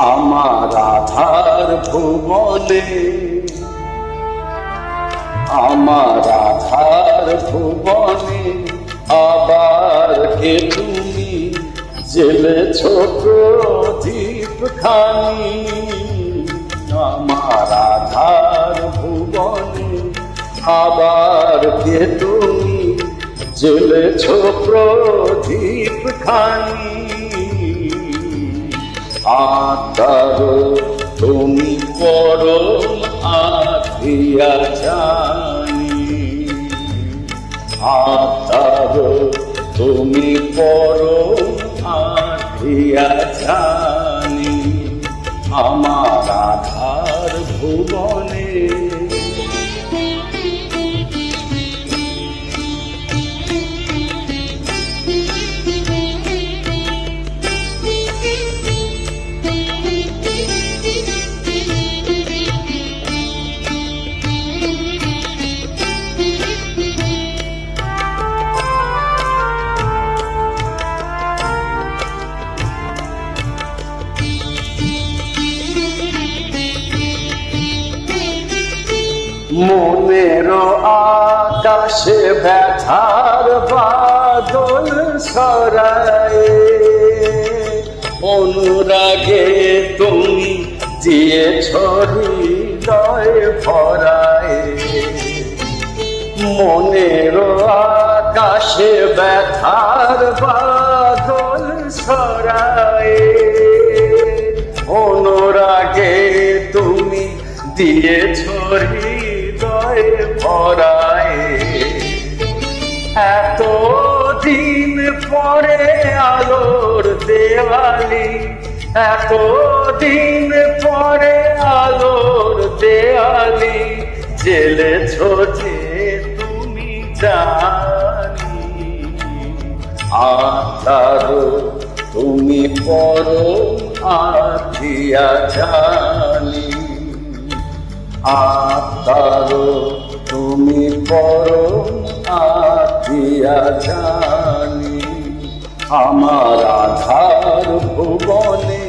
আমার আধার ভুবনে, আমার আধার ভুবনে আবার কে তুমি জ্বেলেছ প্রদীপ খানি। আমার আধার ভুবনে আবার কে তুমি জ্বেলেছ প্রদীপ খানি। আত্মার তুমি পরম আধিয়া জানি, আত্মার তুমি পরম আধিয়া জানি। আমার আধার ভুবনে মনের আকাশে ব্যথার বাদল ছড়ায়, অনুরাগে তুমি দিয়েছ হৃদয় ভরায়। মনের আকাশে ব্যথার বাদল ছড়ায়, অনুরাগে তুমি দিয়েছ হৃদয় ভরায়। এতদিন পরে আলোর দেওয়ালি, এতদিন পরে আলোর দেওয়ালি জ্বেলেছ যে তুমি জানি। আত্মার তুমি পরম আধিয়া জানি, আত্মার তুমি পরম আধিয়া জানি। আমার আধার ভুবনে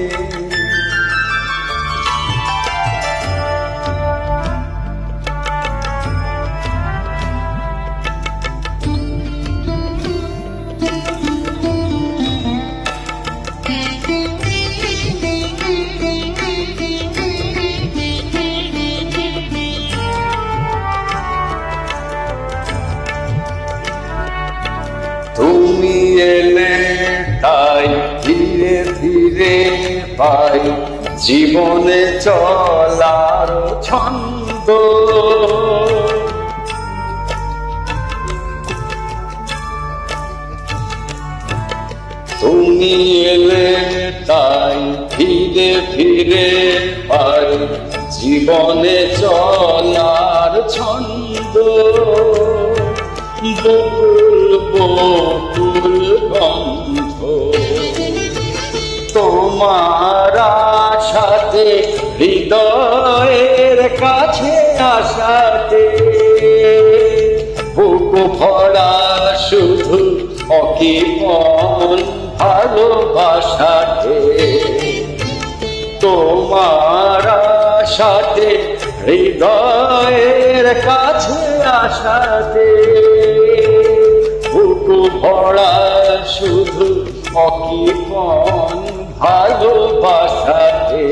তুমি এলে তাই ধীরে ধীরে পাই জীবনে চলার ছন্দ। তুমি এলে তাই ধীরে ধীরে পাই জীবনে চলার ছন্দ। বকুল বকুল গন্ধ তোমার আশাতে, হৃদয়ের কাছে আসাতে বুক ভরা শুধু অকিপন ভালোবাসাতে। তোমার আশাতে, হৃদয়ের কাছে আসাতে বুক ভরা শুধু অকিপন ভালোবাসাতে।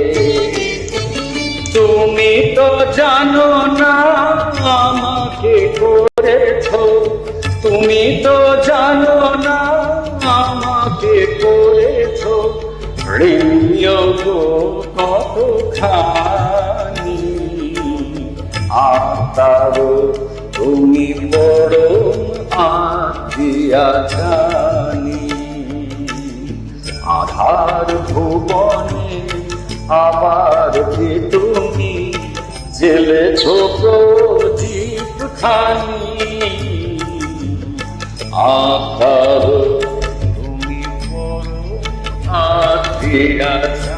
তুমি তো জানো না আমাকে করেছ, তুমি তো জানো না আমাকে করেছ হৃদয় কতখানি। আত্মার তুমি পরম আধিয়া জানি। আধার ভুবনে আবার কি তুমি জ্বেলেছ প্রদীপ খানি। আত্মার তুমি পরম আধিয়া জানি।